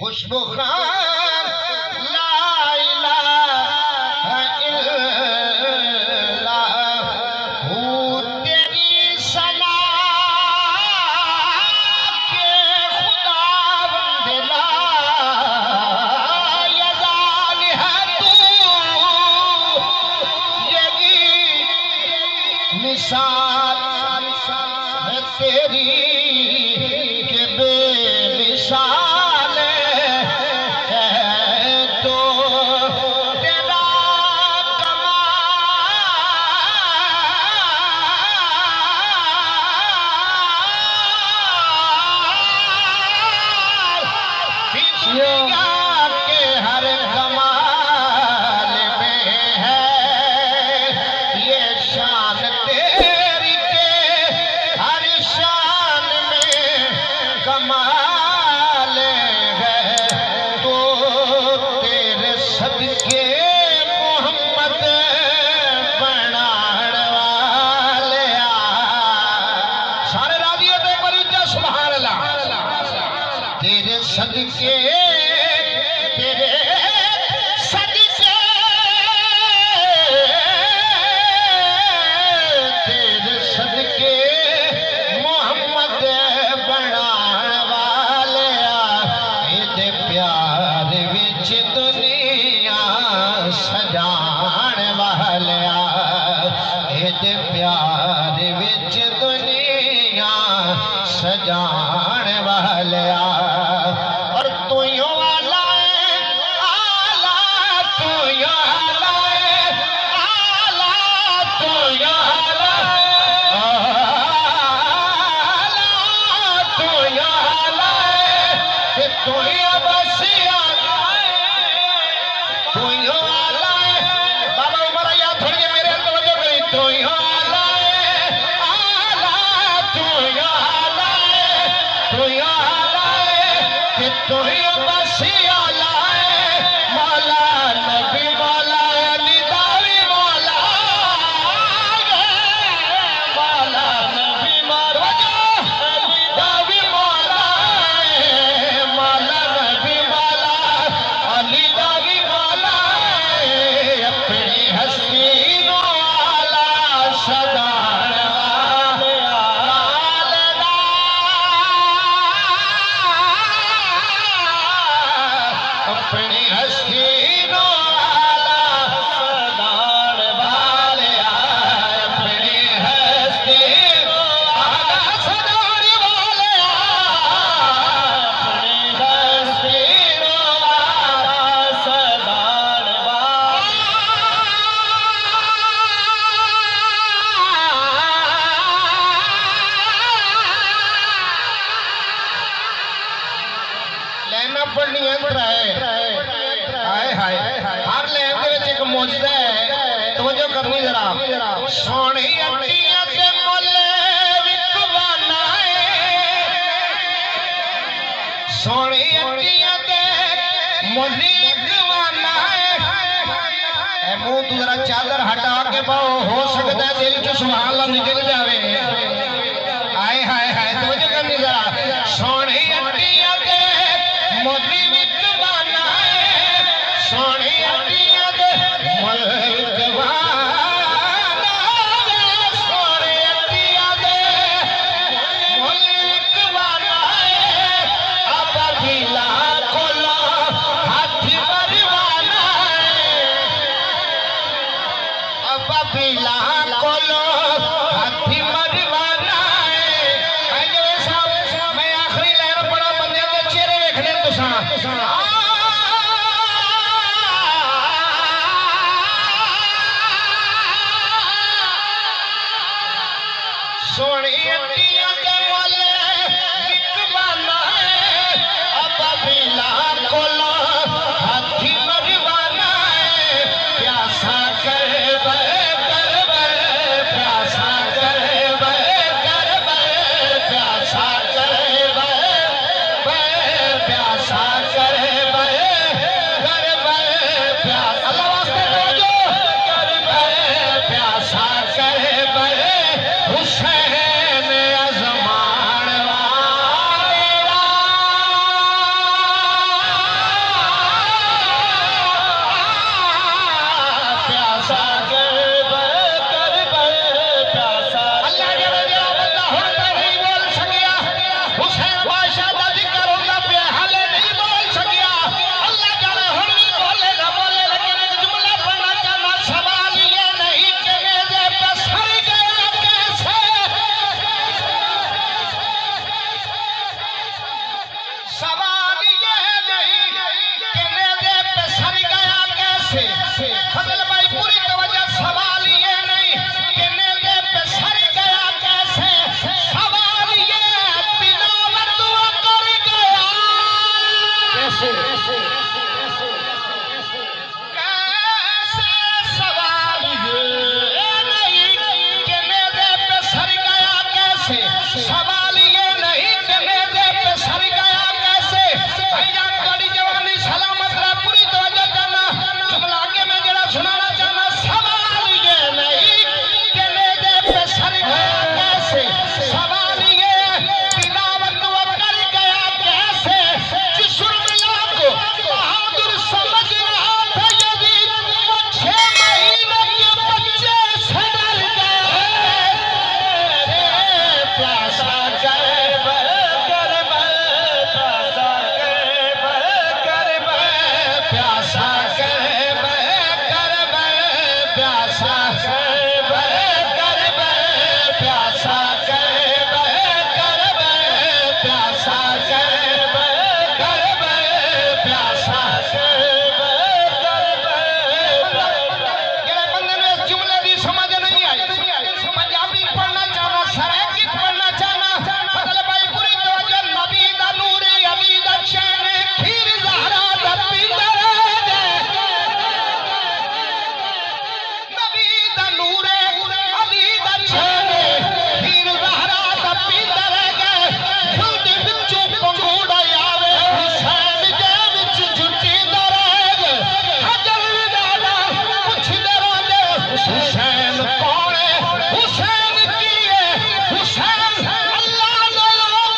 खुशबू खान ला इलाहा इल्लल्लाह तेरी सना के खुदा बंदला यजान है तू यही मिसाल है तेरी के बेमिसाल के हर कमाल में है ये शान तेरी के हर शान में कमाल है तो तेरे सदके मोहम्मद बनाने वाले सारे राजी होते एक बार सुभान अल्लाह तेरे सदके तेरे सदके तेरे सदके मोहम्मद बनाने वाले इहदे प्यार विच दुनिया सजाण वाले इहदे प्यार विच दुनिया सजाण वाले और तू यो आला आला तू यो आला आला तू यो आला आला तू यो आला कि तू यो बस आला तू यो आला बाबा उमर या थोड़ी देर मेरे तवज्जो करी तू यो आला आला तू यो आला तू यो आला कि तू यो बस आला मौला नबी मौला अली दावी मौला मौला नबी मौला अली दावी मौला मौला नबी मौला अली दावी मौला अपनी हस्ती नो आला सदान अपनी हस्ती नो आला सदान वाले अपनी हस्ती नो आला सदान वाले लाइना पढ़नी हाय हाय हर लाइन दे विच एक मौजूदा है तवज्जो करनी जरा सोनी अट्टियां ते मोले विकवाना सोनी अट्टियां ते मोले विकवाना मुंह तू जरा चादर हटा के पाओ हो सकता है दिल चो सुभान अल्लाह निकल जावे हाय हाय हाय तवज्जो करनी जरा सोनी अट्टियां ते मोले विकवाना सोनी अट्टियां ते मोले विकवाना सोनी अट्टियां ते मोले विकवाना अब गीला कोला हाथ मरवाना अब गीला कोलो हाथ मरवाना मैं आखिरी लहर बड़ा बंदे के चेहरे देखने तुसा सोनी अट्टियां ते मोले विकवाना अब गीला कोलो हाथ मरवाना प्यासा कर प्यासा कर प्यासा कर प्यासा कर अल्लाह वास्ते बोलो प्यासा कर हुसैन अज़मान वाला प्यासा कर प्यासा अल्लाह जरा जरा बंदा हुण तो नहीं बोल सकिया हुसैन बादशाह दा जिक्र होंदा पिया हाले नहीं बोल सकिया अल्लाह जाने हुण भी बोले लेकिन एक जुमला पढ़ना चाहना सवाल ये नहीं कि मेरे पे सर गया कैसे सवाल ये नहीं कि मेरे पे सर गया कैसे फजल भाई पूरी तवज्जो सवाल ये नहीं कि मेरे पे सर गया कैसे सवाल ये बिना वतुआ कर गया कैसे सवाल ये नहीं कि मेरे पे सर गया कैसे सवाल ये नहीं कि मेरे पे सर गया कैसे भाईजान बड़ी जवानी सलामत रहा पूरी तवज्जो करना जुमला आगे मैं जरा सुनाना चाहना सवाल ये नहीं कि मेरे पे सर गया कैसे सवाल ये बिना वतुआ कर गया कैसे जिस उर्मिला को बहादुर समझ रहा था यदि वो 6 महीने के बच्चे से डर गए प्यासा कर प्यासा कर प्यासा कर प्यासा प्यासा बंदे ने इस जुमले की समझ नहीं आई पंजाबी पढ़ना चाहना सराइकी पढ़ना चाहना फजल भाई पूरी तवज्जो नबी दा नूर अली दा चैन खीर ज़हरा दा पींदर नबी दा नूर अली दा चैन खीर ज़हरा दा पींदर खुद विचों पंगूड़ा आवे हुसैन दे विच जुटी दरग हजर दादा पुछदे रहंदे हुसैन कौन है हुसैन की है हुसैन अल्लाह दे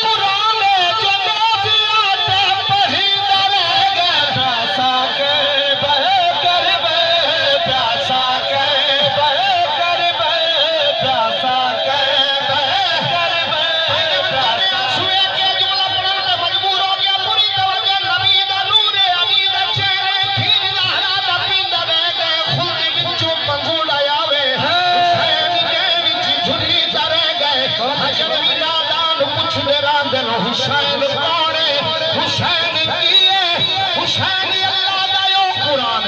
कुरान जो नबियां ते पढ़ी दरग प्यासा के प्यासा के प्यासा के सुए के जुमला पढ़ने पे मजबूर हो गया पूरी तवज्जो नबी दा नूर अली दा चेहरे खीर ज़हरा दा पींदा रह गए खुद विचों पंगूड़ा आवे हुसैन दे विच झुली रह गए हजर दादान पुछदे रहंदे हुसैन कौन है हुसैन की है हुसैन अल्लाह दा ओ कुरान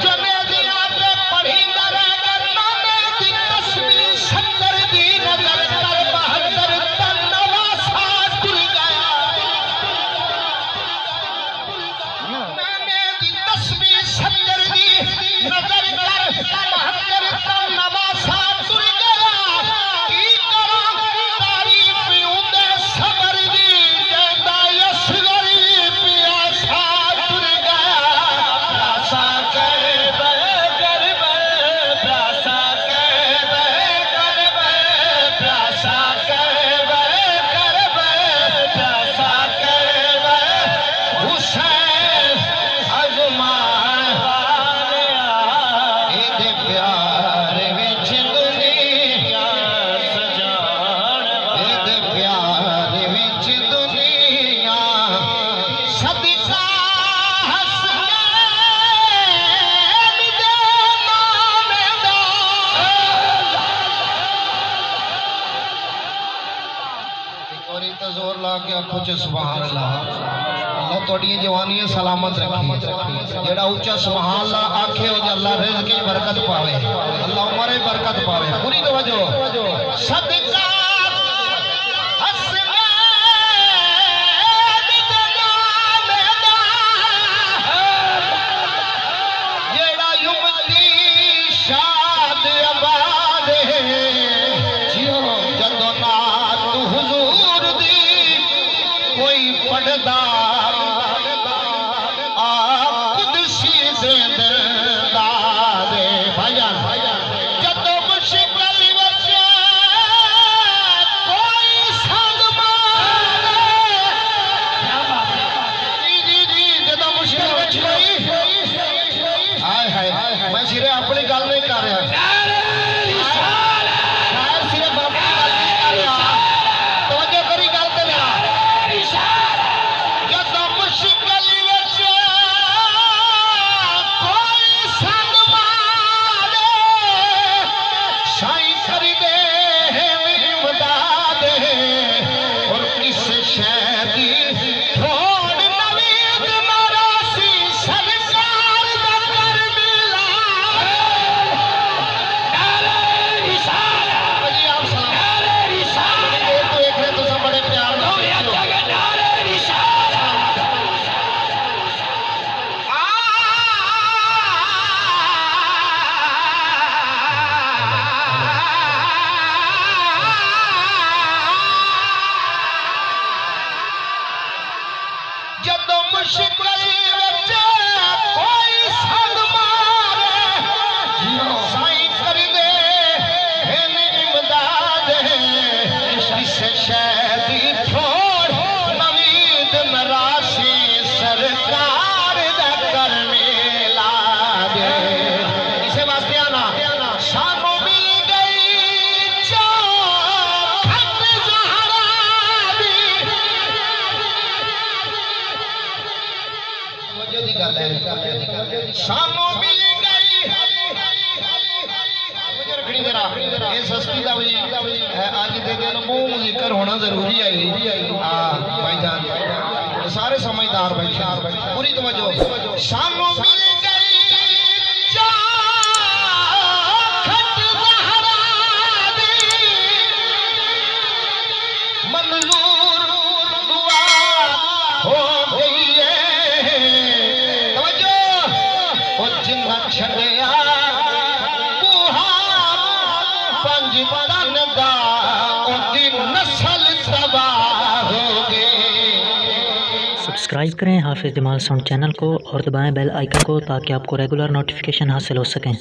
जो नबियां ते पढ़ींदा रह गए नामे दी तस्बीह 70 दी नजर कर 72 तन नवासा टुर गया उच्चा सुभान अल्लाह। अल्लाह तोड़ी जवानी सलामत रखी, जेड़ा उच्चा सुभान अल्लाह आखे हो अल्लाह रिज़्क़ की बरकत पावे, अल्लाह उम्र में बरकत पावे। पूरी तवज्जो। सदका अपनी गल नहीं कर रहा, सिर्फ अपनी गल नहीं कर रहा। तवज्जो करी गल ते मेरा। जदों मुश्किल विच कोई संग मारे, साईं कर दे इमदाद, और किस शै दी थोड़ नवीद मरासी सरकार दा कर मिला। जदों मुश्किल विच कोई संग मारे, साईं कर दे इमदाद, इस शै दी थोड़ नवीद मरासी सरकार दा कर मेला दे। इसे वास्ते आना सानू मिल गई चौखट ज़हरा दी। सानू मिल गई सस्ती का भी अज के दिन मुंह जिक्र होना जरूरी है। भाई जान सारे समझदार बैठे, पूरी तवज्जो। सानू मिल गई चौखट ज़हरा दी, मंजूर दुआ हो गई है। जिन्ना छड़िया बूहा पंज तन दा, उनकी नस्ल तबाह हो गई। सब्सक्राइब करें हाफिज़ जमाल साउंड चैनल को और दबाएं बेल आइकन को ताकि आपको रेगुलर नोटिफिकेशन हासिल हो सकें।